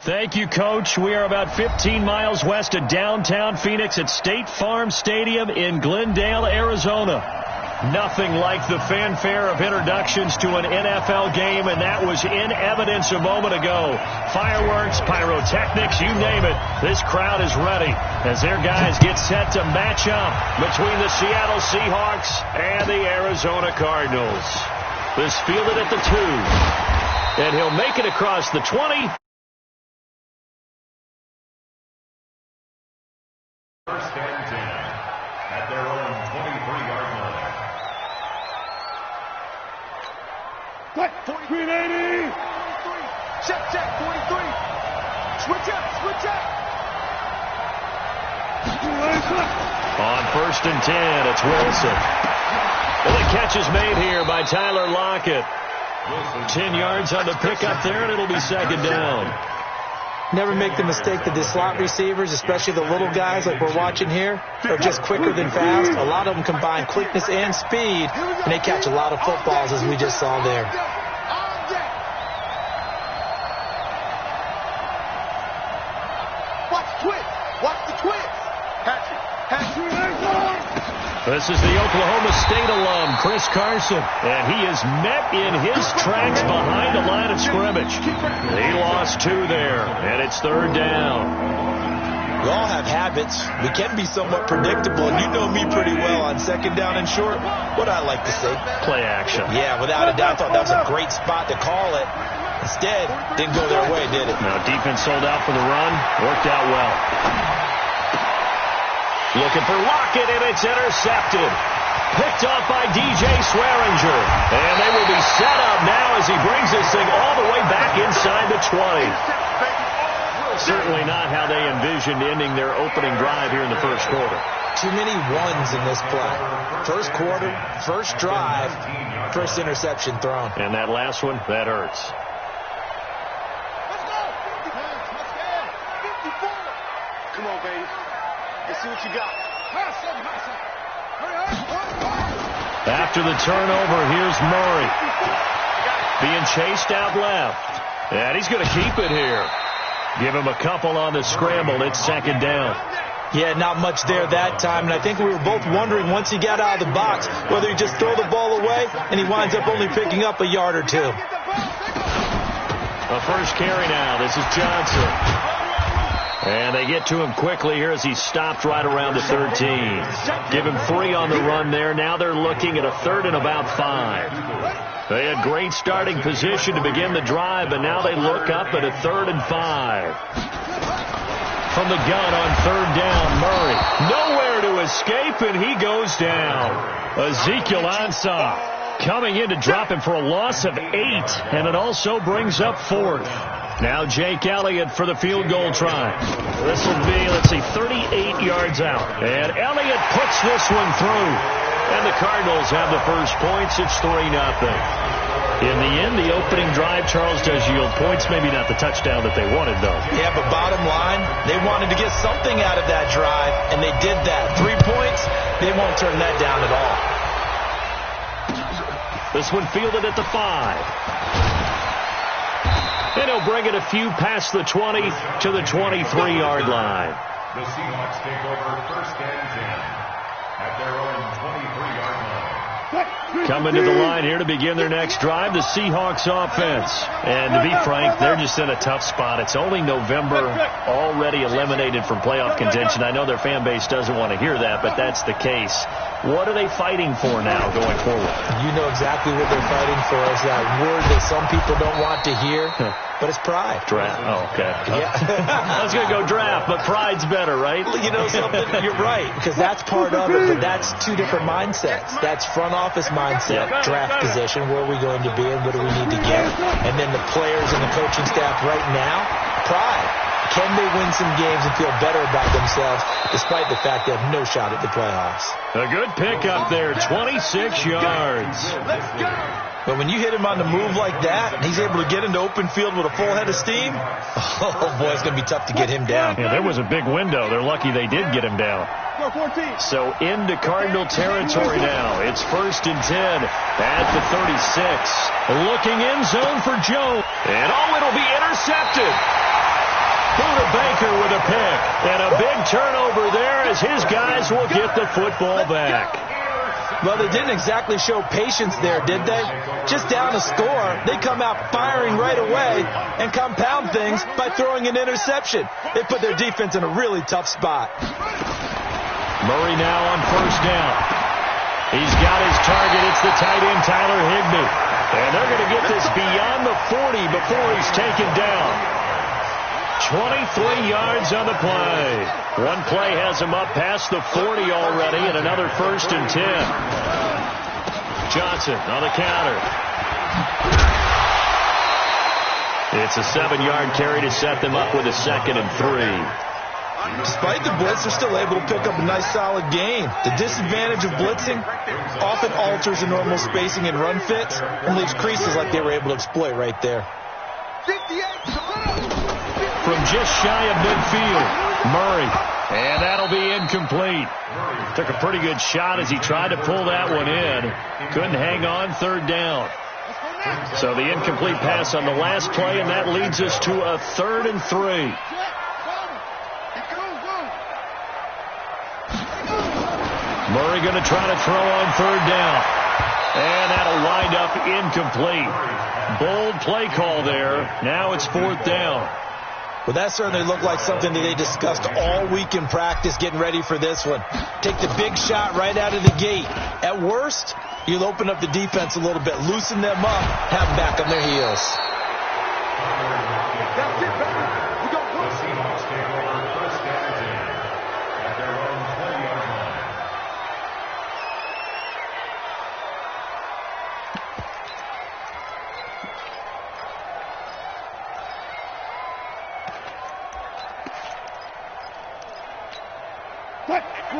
Thank you, Coach. We are about 15 miles west of downtown Phoenix at State Farm Stadium in Glendale, Arizona. Nothing like the fanfare of introductions to an NFL game, and that was in evidence a moment ago. Fireworks, pyrotechnics, you name it. This crowd is ready as their guys get set to match up between the Seattle Seahawks and the Arizona Cardinals. This fielded at the 2, and he'll make it across the 20. First and 10 at their own 23-yard line. What? 43-80. Check, 43. Switch up. On first and 10, it's Wilson. And the catch is made here by Tyler Lockett. 10 yards on the pickup there, and it'll be second down. Never make the mistake that the slot receivers, especially the little guys like we're watching here, are just quicker than fast. A lot of them combine quickness and speed, and they catch a lot of footballs, as we just saw there. Watch the twist. This is the Oklahoma State alum, Chris Carson, and he is met in his tracks behind the line of scrimmage. He lost 2 there, and it's third down. We all have habits. We can be somewhat predictable, and you know me pretty well on second down and short. What I like to say? Play action. Yeah, without a doubt, I thought that was a great spot to call it. Instead, didn't go their way, did it? Now, defense sold out for the run. Worked out well. Looking for Lockett, and it's intercepted. Picked off by DJ Swearinger. And they will be set up now as he brings this thing all the way back inside the 20. Certainly not how they envisioned ending their opening drive here in the first quarter. Too many ones in this play. First quarter, first drive, first interception thrown. And that last one, that hurts. Let's go. Come on, baby. Let's see what you got. After the turnover, here's Murray. Being chased out left. And he's going to keep it here. Give him a couple on the scramble. It's second down. Yeah, not much there that time. And I think we were both wondering once he got out of the box whether he just throw the ball away and he winds up only picking up a yard or 2. A first carry now. This is Johnson. And they get to him quickly here as he stopped right around the 13. Give him 3 on the run there. Now they're looking at a third and about 5. They had great starting position to begin the drive, but now they look up at a 3rd and 5. From the gun on third down, Murray. Nowhere to escape, and he goes down. Ezekiel Ansah coming in to drop him for a loss of 8, and it also brings up 4th. Now Jake Elliott for the field goal try. This will be, 38 yards out. And Elliott puts this one through. And the Cardinals have the first points. It's 3-0. In the end, the opening drive, Charles, does yield points. Maybe not the touchdown that they wanted, though. Yeah, but bottom line, they wanted to get something out of that drive, and they did that. 3 points, they won't turn that down at all. This one fielded at the 5. And he'll bring it a few past the 20 to the 23-yard line. The Seahawks take over first and 10 at their own 23-yard line. Coming to the line here to begin their next drive, the Seahawks offense. And to be frank, they're just in a tough spot. It's only November, already eliminated from playoff contention. I know their fan base doesn't want to hear that, but that's the case. What are they fighting for now going forward? You know exactly what they're fighting for. Is that word that some people don't want to hear, but it's pride. Draft. Oh, okay. Yeah. I was going to go draft, but pride's better, right? You know something? You're right, because that's part of it, but that's 2 different mindsets. That's front office mindset, draft position, where are we going to be and what do we need to get? And then the players and the coaching staff right now, pride. Can they win some games and feel better about themselves despite the fact they have no shot at the playoffs? A good pickup there, 26 yards. But when you hit him on the move like that, and he's able to get into open field with a full head of steam, oh, boy, it's going to be tough to get him down. Yeah, there was a big window. They're lucky they did get him down. So into Cardinal territory now. It's first and 10 at the 36. Looking end zone for Joe. And, oh, it'll be intercepted. Baker with a pick. And a big turnover there as his guys will get the football back. Well, they didn't exactly show patience there, did they? Just down a score, they come out firing right away and compound things by throwing an interception. They put their defense in a really tough spot. Murray now on first down. He's got his target. It's the tight end, Tyler Higbee. And they're going to get this beyond the 40 before he's taken down. 23 yards on the play. One play has him up past the 40 already, and another 1st and 10. Johnson on the counter. It's a 7-yard carry to set them up with a 2nd and 3. Despite the blitz, they're still able to pick up a nice solid gain. The disadvantage of blitzing often alters the normal spacing and run fits and leaves creases like they were able to exploit right there. From just shy of midfield, Murray. And that'll be incomplete. Took a pretty good shot as he tried to pull that one in. Couldn't hang on, 3rd down. So the incomplete pass on the last play, and that leads us to a 3rd and 3. Murray going to try to throw on 3rd down. And that'll wind up incomplete. Bold play call there. Now it's 4th down. Well, that certainly looked like something that they discussed all week in practice getting ready for this one. Take the big shot right out of the gate. At worst, you'll open up the defense a little bit, loosen them up, have them back on their heels.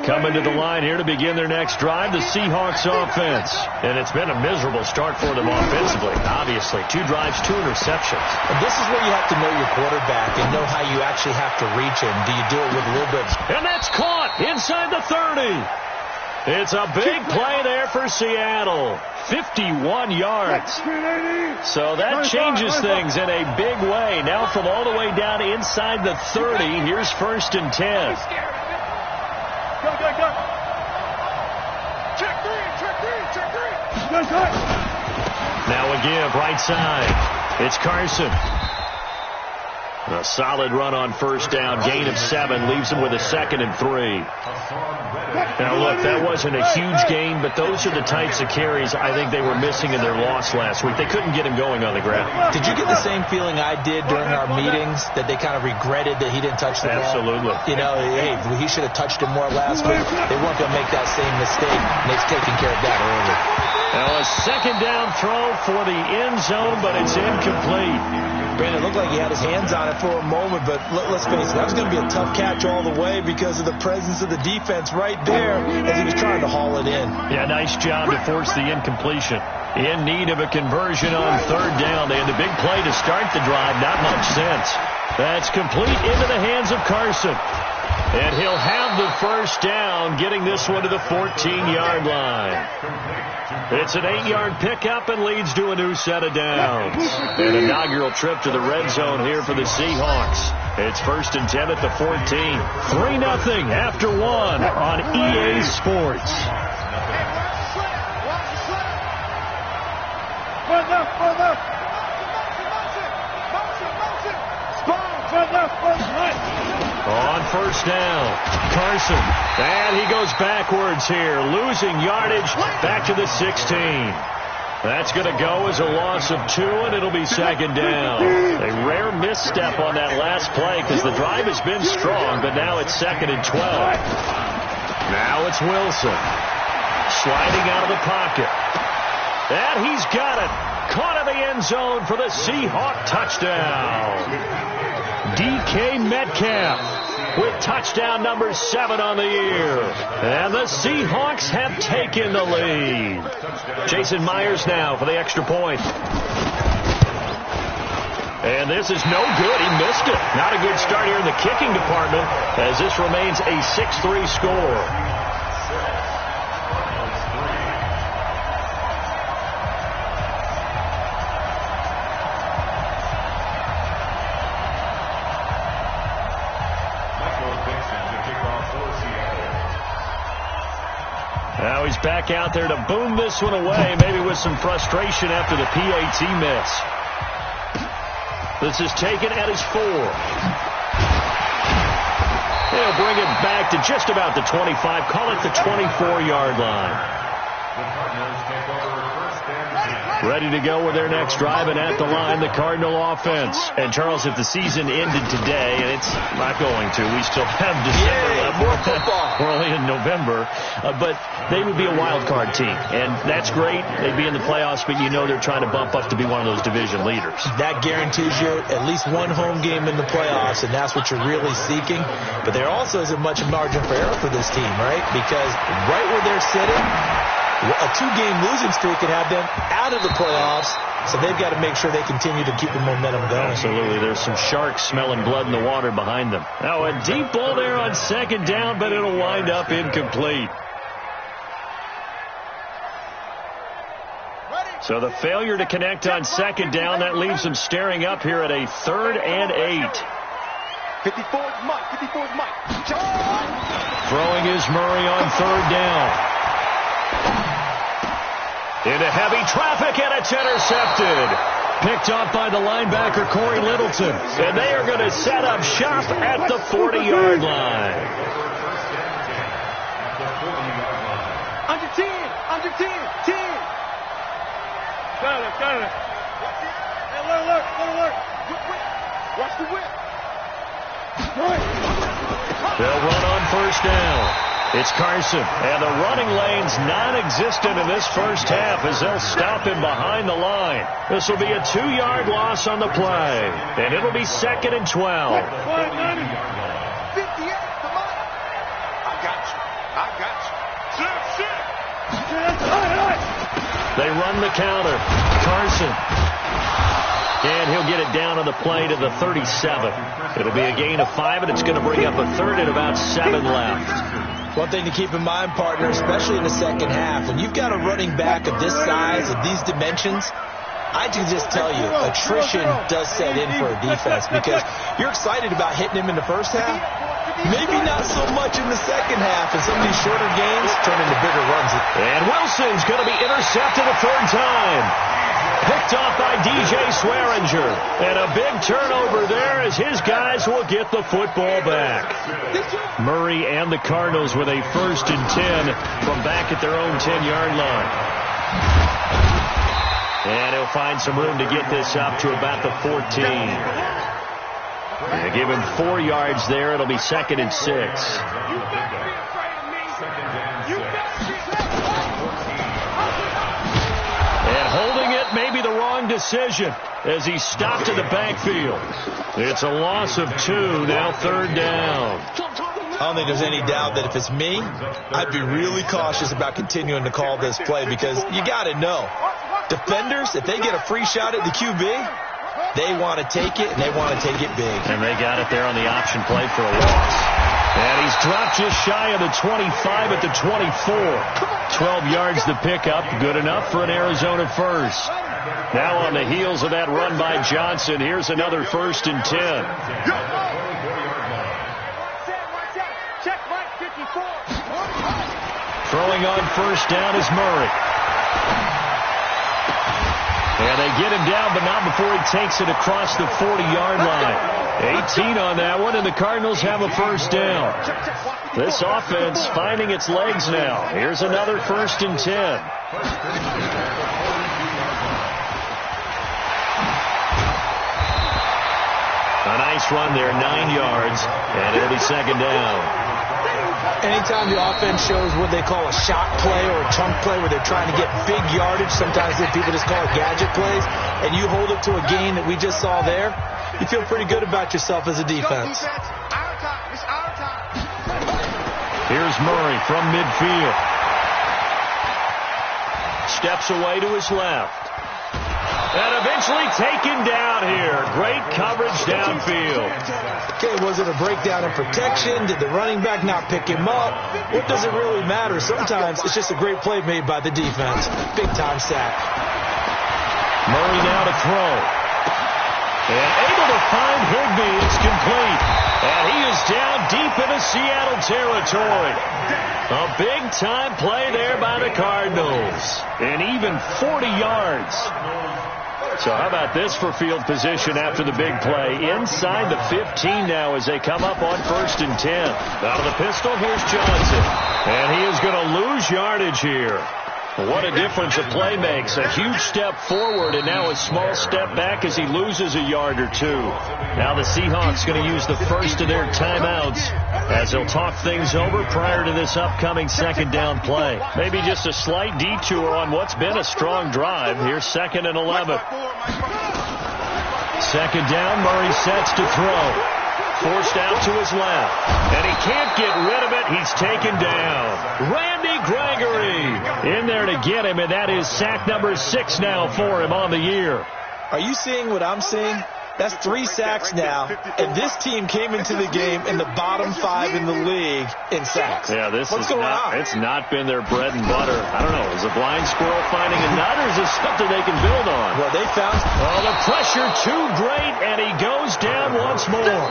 Coming to the line here to begin their next drive, the Seahawks offense. And it's been a miserable start for them offensively. Obviously, 2 drives, 2 interceptions. And this is where you have to know your quarterback and know how you actually have to reach him. Do you do it with a little bit? And that's caught inside the 30. It's a big play there for Seattle. 51 yards. So that changes things in a big way. Now from all the way down inside the 30, here's 1st and 10. Go. Check three. Now a give, right side. It's Carson. A solid run on 1st down. Gain of 7 leaves him with a 2nd and 3. Now, look, that wasn't a huge gain, but those are the types of carries I think they were missing in their loss last week. They couldn't get him going on the ground. Did you get the same feeling I did during our meetings, that they kind of regretted that he didn't touch the ball? Absolutely. You know, hey, he should have touched him more last week. They weren't going to make that same mistake, and they've taken care of that early. Now a 2nd down throw for the end zone, but it's incomplete. Brandon, it looked like he had his hands on it for a moment, but let's face it, that was going to be a tough catch all the way because of the presence of the defense right there as he was trying to haul it in. Yeah, nice job to force the incompletion. In need of a conversion on 3rd down. They had the big play to start the drive. Not much sense. That's complete into the hands of Carson. And he'll have the 1st down, getting this one to the 14-yard line. It's an 8-yard pickup and leads to a new set of downs. An inaugural trip to the red zone here for the Seahawks. It's 1st and 10 at the 14. 3-0 after 1 on EA Sports. On 1st down, Carson. And he goes backwards here, losing yardage back to the 16. That's going to go as a loss of 2, and it'll be 2nd down. A rare misstep on that last play because the drive has been strong, but now it's 2nd and 12. Now it's Wilson. Sliding out of the pocket. And he's got it. Caught in the end zone for the Seahawk touchdown. DK Metcalf with touchdown number 7 on the year. And the Seahawks have taken the lead. Jason Myers now for the extra point. And this is no good. He missed it. Not a good start here in the kicking department as this remains a 6-3 score. back out there to boom this one away, maybe with some frustration after the PAT miss. This is taken at his 4. He'll bring it back to just about the 25. Call it the 24-yard line. The Cardinals take over first and 10. Ready to go with their next drive, and at the line, the Cardinal offense. And, Charles, if the season ended today, and it's not going to, we still have December left. More football. We're only in November. But they would be a wild card team, and that's great. They'd be in the playoffs, but you know they're trying to bump up to be one of those division leaders. That guarantees you at least one home game in the playoffs, and that's what you're really seeking. But there also isn't much margin for error for this team, right? Because right where they're sitting, a 2-game losing streak could have them out of the playoffs, so they've got to make sure they continue to keep the momentum going. Absolutely. There's some sharks smelling blood in the water behind them. Now a deep ball there on second down, but it'll wind up incomplete. So the failure to connect on second down, that leaves them staring up here at a 3rd and 8. 54's Mike. 54's Mike. Throwing is Murray on 3rd down. Into heavy traffic, and it's intercepted. Picked off by the linebacker, Corey Littleton. And they are going to set up shop at the 40-yard line. Under 10. Under 10. 10. Got it. Hey, alert. Watch the whip. They'll run on 1st down. It's Carson, and the running lane's non-existent in this first half as they'll stop him behind the line. This will be a 2-yard loss on the play, and it'll be 2nd and 12. 58, come on. I got you. They run the counter. Carson. And he'll get it down on the play to the 37. It'll be a gain of 5, and it's going to bring up a 3rd and about 7 left. One thing to keep in mind, partner, especially in the second half, when you've got a running back of this size, of these dimensions, I can just tell you, attrition does set in for a defense because you're excited about hitting him in the first half. Maybe not so much in the second half, and some of these shorter games turn into bigger runs. And Wilson's going to be intercepted a 3rd time. Picked off by DJ Swearinger. And a big turnover there as his guys will get the football back. Murray and the Cardinals with a 1st and 10 from back at their own 10-yard line. And he'll find some room to get this up to about the 14. They give him 4 yards there. It'll be 2nd and 6. And holding it may be the wrong decision as he stopped in the backfield. It's a loss of 2, now 3rd down. I don't think there's any doubt that if it's me, I'd be really cautious about continuing to call this play because you got to know, defenders, if they get a free shot at the QB, they want to take it, and they want to take it big. And they got it there on the option play for a loss. And he's dropped just shy of the 25 at the 24. 12 yards to pick up. Good enough for an Arizona 1st. Now on the heels of that run by Johnson, here's another 1st and 10. Throwing on 1st down is Murray. And they get him down, but not before he takes it across the 40-yard line. 18 on that one, and the Cardinals have a 1st down. This offense finding its legs now. Here's another 1st and 10. A nice run there, 9 yards, and it'll be 2nd down. Anytime the offense shows what they call a shot play or a chunk play where they're trying to get big yardage, sometimes people just call it gadget plays, and you hold it to a gain that we just saw there, you feel pretty good about yourself as a defense. Here's Murray from midfield. Steps away to his left. And eventually taken down here. Great coverage downfield. Okay, was it a breakdown in protection? Did the running back not pick him up? What does it really matter? Sometimes it's just a great play made by the defense. Big time sack. Murray now to throw. And able to find Higbee. It's complete. And he is down deep into Seattle territory. A big-time play there by the Cardinals. And even 40 yards. So how about this for field position after the big play? Inside the 15 now as they come up on 1st and 10. Out of the pistol, here's Johnson. And he is going to lose yardage here. What a difference a play makes. A huge step forward and now a small step back as he loses a yard or two. Now the Seahawks going to use the first of their timeouts as they'll talk things over prior to this upcoming 2nd down play. Maybe just a slight detour on what's been a strong drive. Here's 2nd and 11. 2nd down, Murray sets to throw. Forced out to his left. And he can't get rid of it. He's taken down. Randy Gregory in there to get him, and that is sack number 6 now for him on the year. Are you seeing what I'm seeing? That's 3 sacks now, and this team came into the game in the bottom 5 in the league in sacks. Yeah, What's going on? It's not been their bread and butter. I don't know. Is a blind squirrel finding a nut, or is this something they can build on? Well, they found... Oh, the pressure too great, and he goes down once more.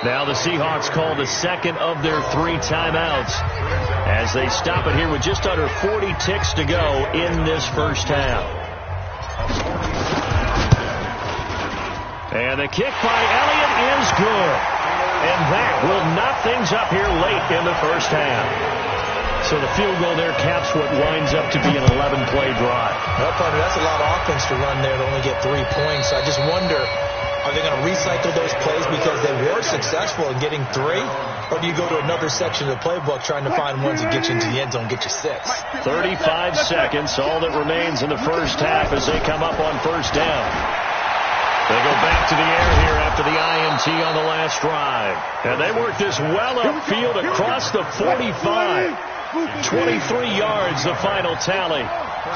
Now the Seahawks call the second of their 3 timeouts as they stop it here with just under 40 ticks to go in this first half. And the kick by Elliott is good. And that will knock things up here late in the first half. So the field goal there caps what winds up to be an 11-play drive. Well, partner, that's a lot of offense to run there to only get 3 points. I just wonder, are they going to recycle those plays because they were successful in getting 3? Or do you go to another section of the playbook trying to find ones that get you into the end zone, get you 6? 35 seconds, all that remains in the first half as they come up on 1st down. They go back to the air here after the INT on the last drive. And they work this well upfield across the 45. 23 yards, the final tally.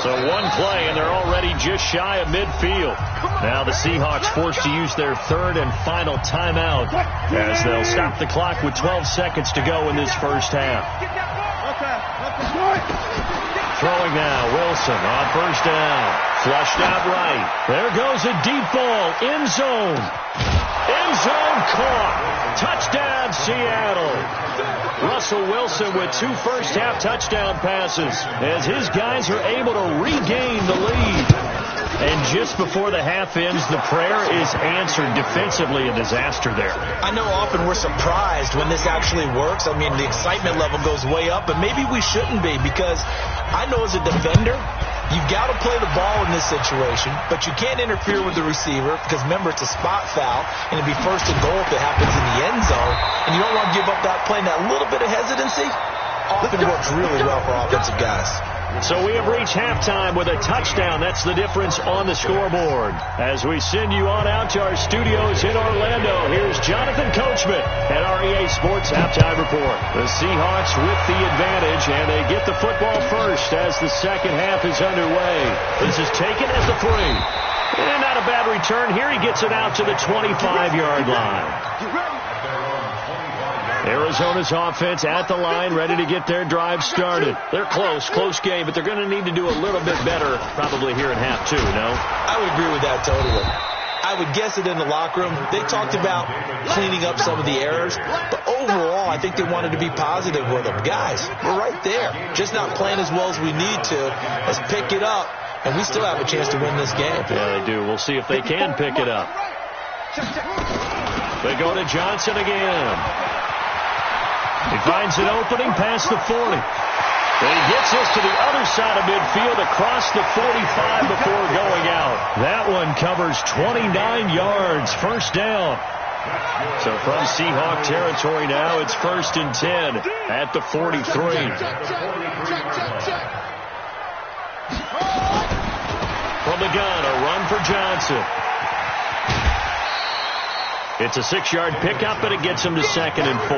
So 1 play, and they're already just shy of midfield. Now the Seahawks forced to use their 3rd and final timeout as they'll stop the clock with 12 seconds to go in this first half. Throwing now, Wilson on 1st down. Flushed out right. There goes a deep ball. End zone. End zone caught. Touchdown, Seattle. Russell Wilson with 2 first-half touchdown passes as his guys are able to regain the lead. And just before the half ends, the prayer is answered defensively. A disaster there. I know often we're surprised when this actually works. I mean, the excitement level goes way up, and maybe we shouldn't be because I know as a defender, you've got to play the ball in this situation, but you can't interfere with the receiver because, remember, it's a spot foul, and it'd be 1st and goal if it happens in the end zone, and you don't want to give up that play. And that little bit of hesitancy often works really well for offensive guys. So we have reached halftime with a touchdown. That's the difference on the scoreboard. As we send you on out to our studios in Orlando, here's Jonathan Coachman at REA Sports Halftime Report. The Seahawks with the advantage, and they get the football first as the second half is underway. This is taken at the 3. And not a bad return here. He gets it out to the 25-yard line. Arizona's offense at the line, ready to get their drive started. They're close game, but they're going to need to do a little bit better probably here in half 2, no? I would agree with that totally. I would guess it in the locker room. They talked about cleaning up some of the errors, but overall, I think they wanted to be positive with them. Guys, we're right there. Just not playing as well as we need to. Let's pick it up, and we still have a chance to win this game. Yeah, they do. We'll see if they can pick it up. They go to Johnson again. He finds an opening past the 40. And he gets us to the other side of midfield across the 45 before going out. That one covers 29 yards, 1st down. So from Seahawk territory now, it's 1st and 10 at the 43. From the gun, a run for Johnson. It's a 6-yard pickup, but it gets him to 2nd and 4.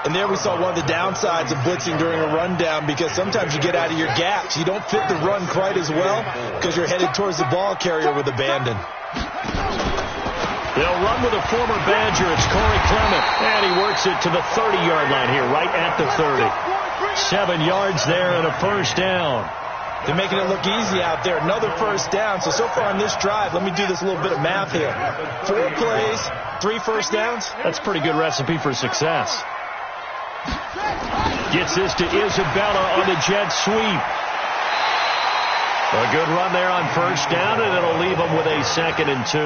And there we saw one of the downsides of blitzing during a rundown because sometimes you get out of your gaps. You don't fit the run quite as well because you're headed towards the ball carrier with abandon. They'll run with a former Badger. It's Corey Clement. And he works it to the 30-yard line here, right at the 30. 7 yards there and a 1st down. They're making it look easy out there. Another first down. So far on this drive, let me do this little bit of math here. 4 plays, 3 first downs. That's a pretty good recipe for success. Gets this to Isabella on the jet sweep. A good run there on first down, and it'll leave them with a 2nd and 2.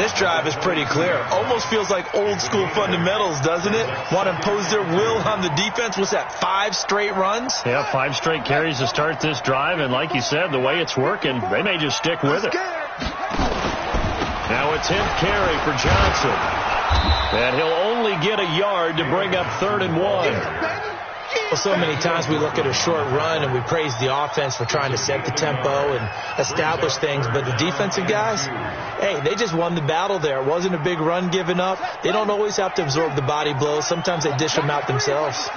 This drive is pretty clear. Almost feels like old school fundamentals, doesn't it? Want to impose their will on the defense. What's that, 5 straight runs? Yeah, 5 straight carries to start this drive, and like you said, the way it's working, they may just stick with it. Now a 10th carry for Johnson. And he'll only get a yard to bring up 3rd and 1. Well, so many times we look at a short run and we praise the offense for trying to set the tempo and establish things, but the defensive guys, hey, they just won the battle there. It wasn't a big run given up. They don't always have to absorb the body blows. Sometimes they dish them out themselves.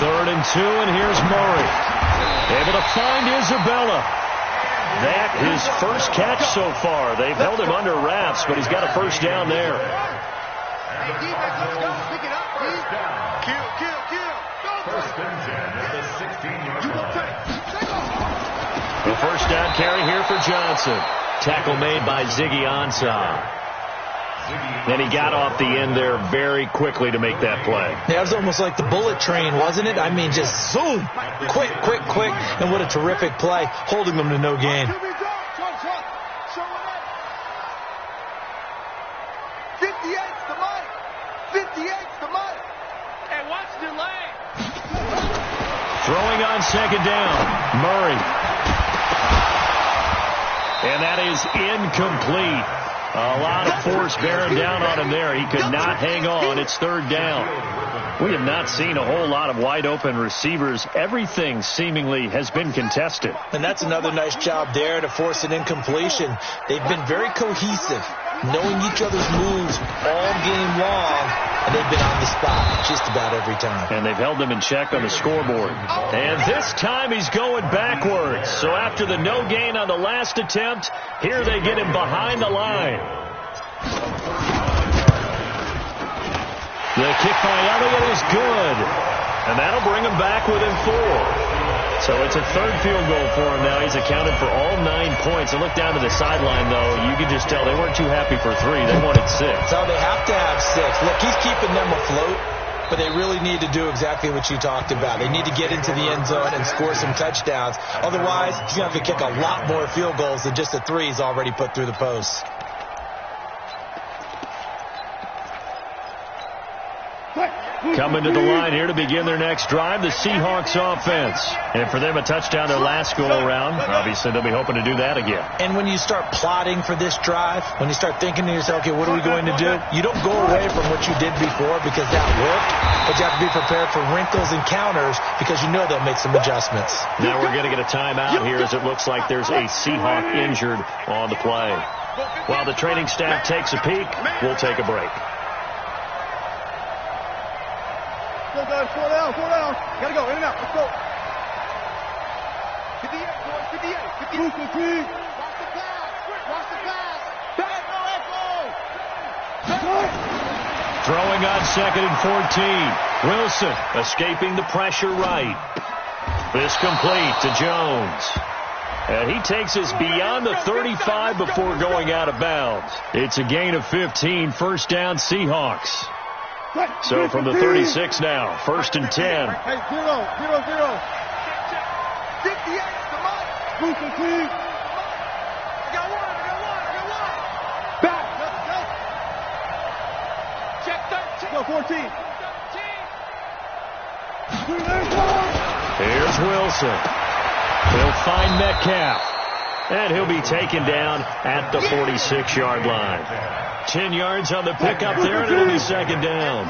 3rd and 2, and here's Murray. Able to find Isabella. That his first catch so far. They've held him under wraps, but he's got a first down there. Hey, defense, let's go. Pick it up, please. Kill. First and 10 at the 16-yard line. The first down carry here for Johnson. Tackle made by Ziggy Ansah. Then he got off the end there very quickly to make that play. Yeah, it was almost like the bullet train, wasn't it? I mean, just zoom. Quick. And what a terrific play, holding them to no gain. 58's the money. 58's the money. Hey, watch the lane. Throwing on 2nd down. Murray. And that is incomplete. A lot of force bearing down on him there. He could not hang on. It's 3rd down. We have not seen a whole lot of wide open receivers. Everything seemingly has been contested. And that's another nice job there to force an incompletion. They've been very cohesive, knowing each other's moves all game long, and they've been on the spot just about every time. And they've held them in check on the scoreboard. And this time he's going backwards. So after the no gain on the last attempt, here they get him behind the line. The kick by Elliott is good. And that'll bring him back within 4. So it's a 3rd field goal for him now. He's accounted for all 9 points. And look down to the sideline, though. You can just tell they weren't too happy for 3. They wanted 6. So they have to have 6. Look, he's keeping them afloat, but they really need to do exactly what you talked about. They need to get into the end zone and score some touchdowns. Otherwise, he's going to have to kick a lot more field goals than just the 3 he's already put through the posts. Coming to the line here to begin their next drive, the Seahawks offense. And for them, a touchdown their last go-around. Obviously, they'll be hoping to do that again. And when you start plotting for this drive, when you start thinking to yourself, okay, what are we going to do? You don't go away from what you did before because that worked, but you have to be prepared for wrinkles and counters because you know they'll make some adjustments. Now we're going to get a timeout here as it looks like there's a Seahawk injured on the play. While the training staff takes a peek, we'll take a break. Go, guys, slow down. Gotta go, in and out, let's go. 58, boys, 58. Watch the pass. Back, go. Throwing on 2nd and 14. Wilson escaping the pressure right. This complete to Jones. And he takes us beyond the 35 before going out of bounds. It's a gain of 15, first down Seahawks. So from the 36 now, 1st and 10. Hey, 0-0-0. 58's the money. Booster, please. I got one. Back. Check 13. Go, 14. Here's Wilson. He'll find Metcalf. And he'll be taken down at the 46-yard line. 10 yards on the pickup there, and it'll be 2nd down.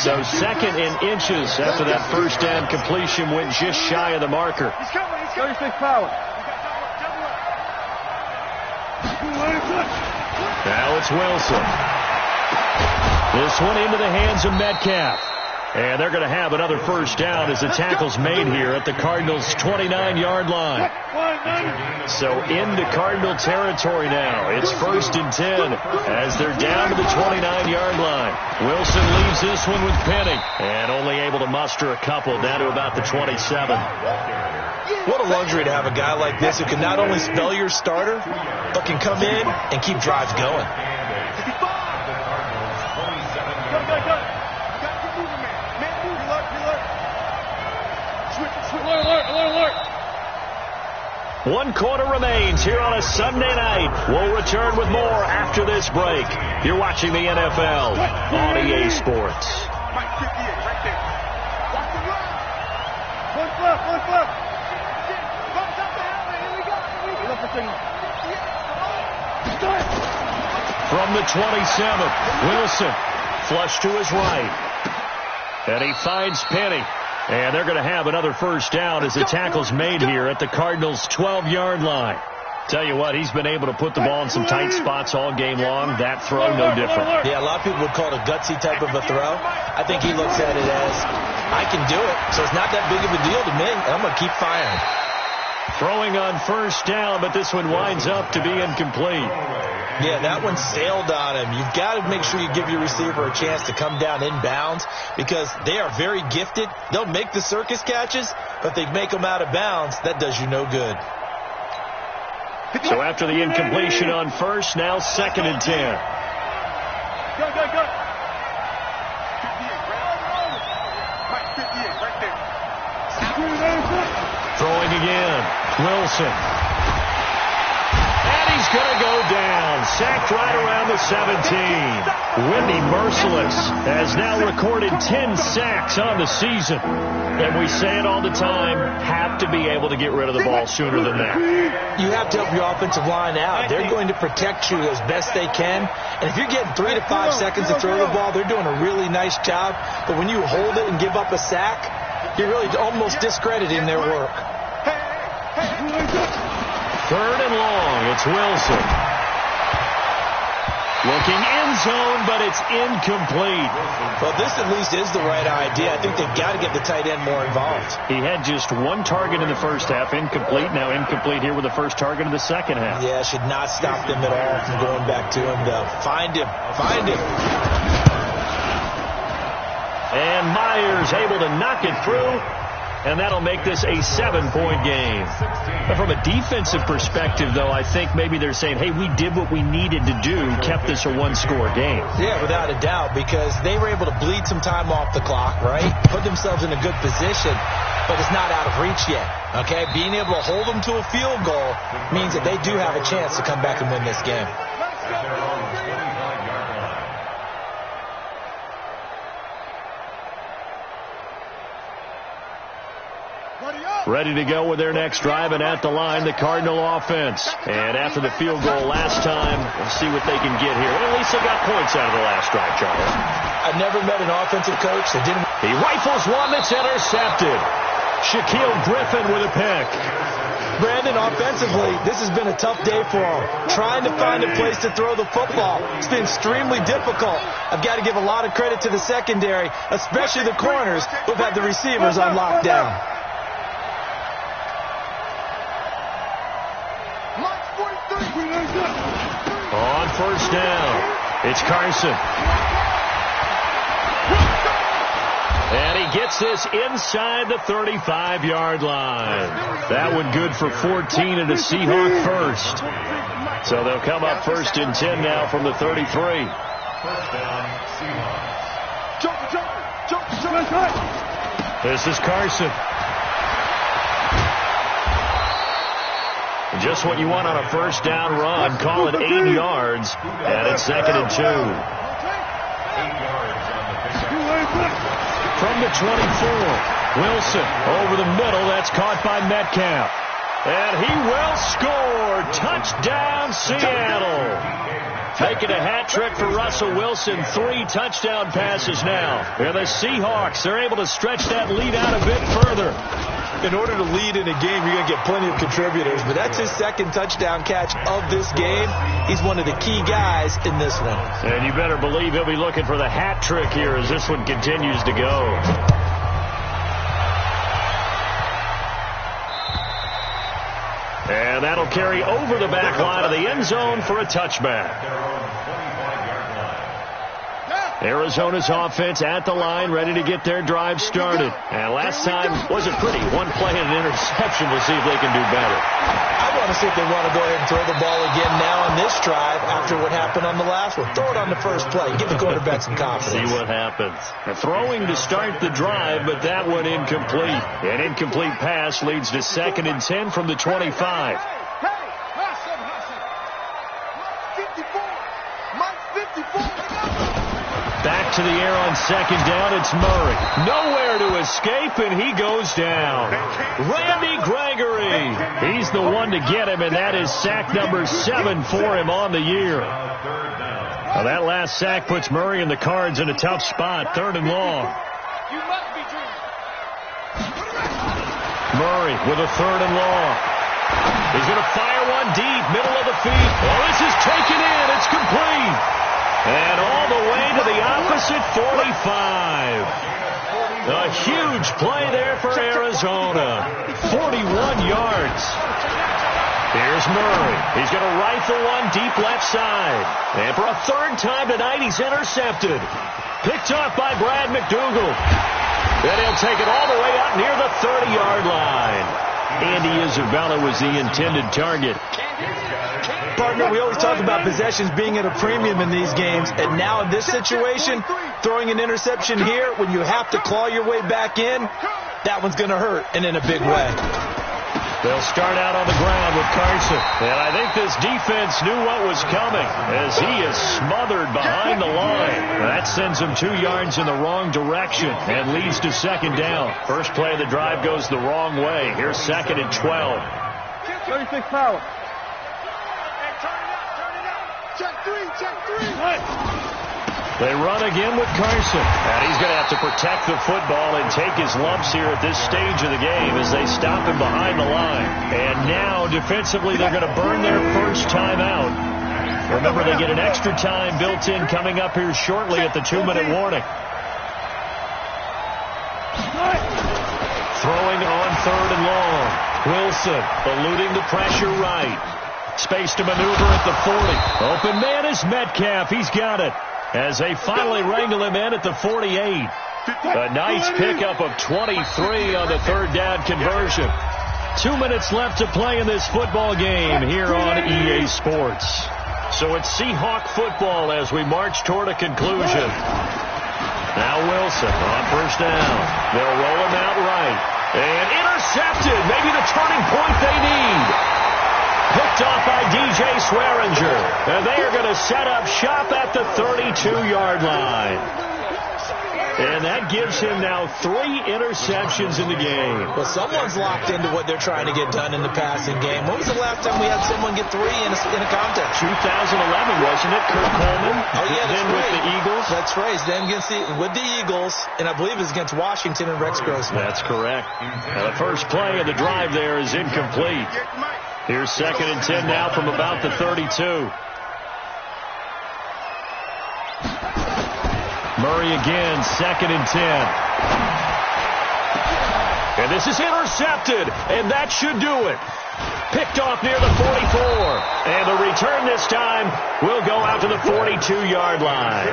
So 2nd and inches after that first down completion went just shy of the marker. 36 power. Now it's Wilson. This one into the hands of Metcalf. And they're going to have another first down as the tackle's made here at the Cardinals' 29-yard line. So into Cardinal territory now. It's 1st and 10 as they're down to the 29-yard line. Wilson leaves this one with Penny and only able to muster a couple down to about the 27. What a luxury to have a guy like this who can not only spell your starter, but can come in and keep drives going. Alert. 1 quarter remains here on a Sunday night. We'll return with more after this break. You're watching the NFL on EA Sports. From the 27, Wilson flush to his right. And he finds Penny. And they're going to have another first down as the tackle's made here at the Cardinals' 12-yard line. Tell you what, he's been able to put the ball in some tight spots all game long. That throw, no different. Yeah, a lot of people would call it a gutsy type of a throw. I think he looks at it as, I can do it, so it's not that big of a deal to me, and I'm going to keep firing. Throwing on first down, but this one winds up to be incomplete. Yeah, that one sailed on him. You've got to make sure you give your receiver a chance to come down inbounds because they are very gifted. They'll make the circus catches, but if they make them out of bounds, that does you no good. So after the incompletion on first, now 2nd and 10. Go. Throwing again. Wilson. And he's going to go down. Sacked right around the 17. Whitney Merciless has now recorded 10 sacks on the season. And we say it all the time, have to be able to get rid of the ball sooner than that. You have to help your offensive line out. They're going to protect you as best they can. And if you're getting 3 to 5 seconds to throw the ball, they're doing a really nice job. But when you hold it and give up a sack, you're really almost discrediting their work. 3rd and long. It's Wilson. Looking end zone, but it's incomplete. Well, this at least is the right idea. I think they've got to get the tight end more involved. He had just 1 target in the first half, incomplete. Now incomplete here with the first target of the second half. Yeah, should not stop them at all from going back to him, though. Find him. And Myers able to knock it through. And that'll make this a 7-point game. But from a defensive perspective, though, I think maybe they're saying, hey, we did what we needed to do, kept this a 1-score game. Yeah, without a doubt, because they were able to bleed some time off the clock, right? Put themselves in a good position, but it's not out of reach yet, okay? Being able to hold them to a field goal means that they do have a chance to come back and win this game. Ready to go with their next drive, and at the line, the Cardinal offense. And after the field goal last time, we'll see what they can get here. Well, at least they got points out of the last drive, Charles. I've never met an offensive coach that didn't. He rifles one that's intercepted. Shaquille Griffin with a pick. Brandon, offensively, this has been a tough day for him. Trying to find a place to throw the football. It's been extremely difficult. I've got to give a lot of credit to the secondary, especially the corners who've had the receivers on lockdown. On first down, it's Carson. And he gets this inside the 35-yard line. That one good for 14 and a Seahawk first. So they'll come up 1st and 10 now from the 33. First down, Seahawks. Jump. This is Carson. Just what you want on a first down run. Call it 8 yards. And it's 2nd and 2. 8 yards on the pickup. From the 24, Wilson over the middle. That's caught by Metcalf. And he will score. Touchdown, Seattle. Making a hat trick for Russell Wilson. 3 touchdown passes now. And the Seahawks are able to stretch that lead out a bit further. In order to lead in a game, you're going to get plenty of contributors, but that's his 2nd touchdown catch of this game. He's one of the key guys in this one. And you better believe he'll be looking for the hat trick here as this one continues to go. And that'll carry over the back line of the end zone for a touchback. Arizona's offense at the line, ready to get their drive started. And last time wasn't pretty. 1 play and an interception. We'll see if they can do better. I want to see if they want to go ahead and throw the ball again now on this drive after what happened on the last one. Throw it on the first play. Give the quarterback some confidence. See what happens. Throwing to start the drive, but that one incomplete. An incomplete pass leads to 2nd and 10 from the 25. Back to the air on 2nd down. It's Murray. Nowhere to escape, and he goes down. Randy Gregory. He's the one to get him, and that is sack number 7 for him on the year. Now that last sack puts Murray and the Cards in a tough spot. 3rd and long. Murray with a 3rd and long. He's going to fire one deep, middle of the field. Oh, this is taken in. It's complete. And all the way to the opposite 45. A huge play there for Arizona. 41 yards. Here's Murray. He's going to rifle one deep left side. And for a 3rd time tonight, he's intercepted. Picked off by Brad McDougal. Then he'll take it all the way out near the 30-yard line. Andy Isabella was the intended target. Partner, we always talk about possessions being at a premium in these games, and now in this situation, throwing an interception here when you have to claw your way back in, that one's going to hurt, and in a big way. They'll start out on the ground with Carson, and I think this defense knew what was coming as he is smothered behind the line. That sends him 2 yards in the wrong direction and leads to 2nd down. First play of the drive goes the wrong way. Here's 2nd and 12. 36 power. Check 3, check 3. They run again with Carson. And he's going to have to protect the football and take his lumps here at this stage of the game as they stop him behind the line. And now, defensively, they're going to burn their first time out. Remember, they get an extra time built in coming up here shortly at the 2-minute warning. Throwing on 3rd and long. Wilson eluding the pressure right. Space to maneuver at the 40. Open man is Metcalf. He's got it. As they finally wrangle him in at the 48. A nice pickup of 23 on the 3rd down conversion. 2 minutes left to play in this football game here on EA Sports. So it's Seahawk football as we march toward a conclusion. Now Wilson on 1st down. They'll roll him out right. And intercepted. Maybe the turning point they need. Picked off by DJ Swearinger. And they are going to set up shop at the 32-yard line. And that gives him now 3 interceptions in the game. Well, someone's locked into what they're trying to get done in the passing game. When was the last time we had someone get 3 in a contest? 2011, wasn't it? Kurt Coleman. Oh, yeah, that's then right. with the Eagles. That's right. Then with the Eagles, and I believe it was against Washington and Rex Grossman. That's correct. Now, the first play of the drive there is incomplete. Here's 2nd and 10 now from about the 32. Murray again, 2nd and 10. And this is intercepted, and that should do it. Picked off near the 44. And the return this time will go out to the 42-yard line.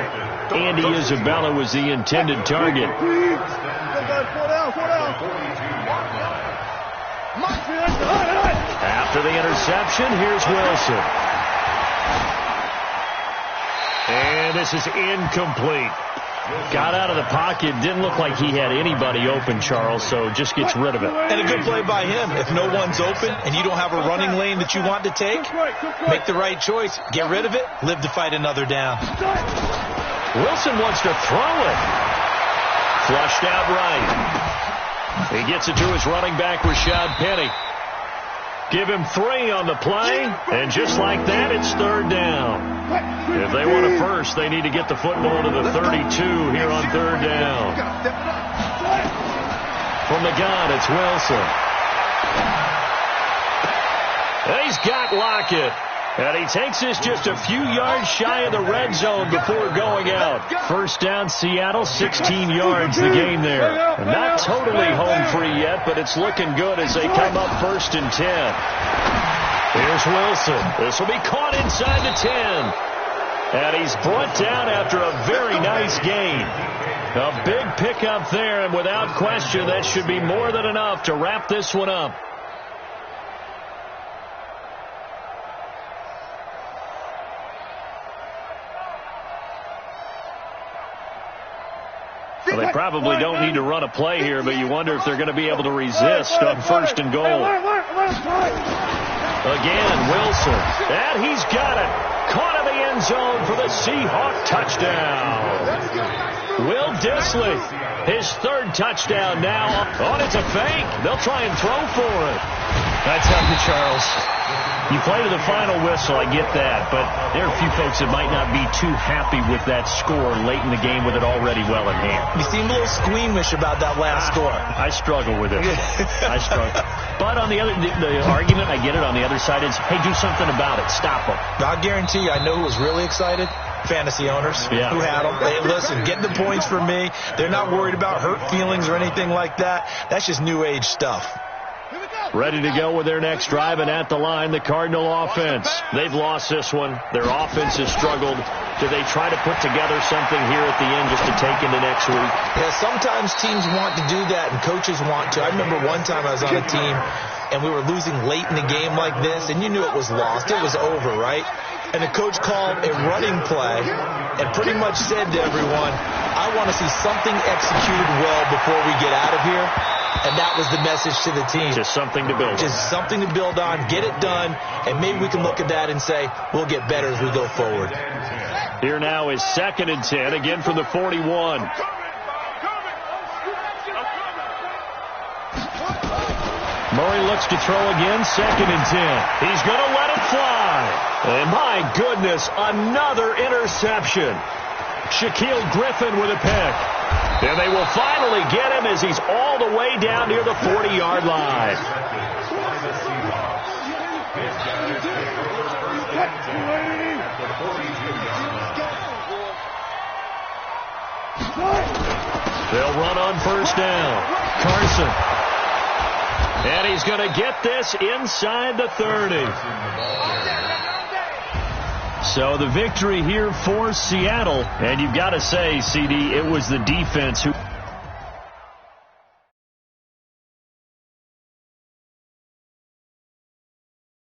Andy Isabella was the intended target. After the interception, here's Wilson. And this is incomplete. Got out of the pocket. Didn't look like he had anybody open, Charles, so just gets rid of it. And a good play by him. If no one's open and you don't have a running lane that you want to take, make the right choice. Get rid of it. Live to fight another down. Wilson wants to throw it. Flushed out right. He gets it to his running back, Rashad Penny. Give him 3 on the play, and just like that, it's 3rd down. If they want a first, they need to get the football to the 32 here on third down. From the gun, it's Wilson. And he's got Lockett. And he takes this just a few yards shy of the red zone before going out. First down, Seattle, 16 yards the gain there. Not totally home free yet, but it's looking good as they come up 1st and 10. Here's Wilson. This will be caught inside the 10. And he's brought down after a very nice gain. A big pickup there, and without question, that should be more than enough to wrap this one up. Well, they probably don't need to run a play here, but you wonder if they're going to be able to resist on 1st and goal. Again, Wilson. And he's got it. Caught in the end zone for the Seahawk touchdown. Will Dissly, his 3rd touchdown now. Oh, it's a fake. They'll try and throw for it. That's up to Charles. You play to the final whistle, I get that, but there are a few folks that might not be too happy with that score late in the game with it already well in hand. You seem a little squeamish about that last score. I struggle with it. I struggle. But on the argument, I get it, on the other side is, hey, do something about it. Stop them. I guarantee you, I know who was really excited. Fantasy owners who had them. Hey, listen, get the points for me. They're not worried about hurt feelings or anything like that. That's just new age stuff. Ready to go with their next drive, and at the line, the Cardinal offense. They've lost this one. Their offense has struggled. Do they try to put together something here at the end just to take into next week? Yeah, sometimes teams want to do that, and coaches want to. I remember one time I was on a team, and we were losing late in the game like this, and you knew it was lost. It was over, right? And the coach called a running play and pretty much said to everyone, I want to see something executed well before we get out of here. And that was the message to the team. Just something to build on. Just something to build on, get it done, and maybe we can look at that and say, we'll get better as we go forward. Here now is 2nd and 10, again from the 41. Murray looks to throw again, 2nd and 10. He's going to let it fly. And my goodness, another interception. Shaquille Griffin with a pick. And they will finally get him as he's all the way down near the 40-yard line. They'll run on 1st down. Carson. And he's going to get this inside the 30. So the victory here for Seattle. And you've got to say, CD, it was the defense who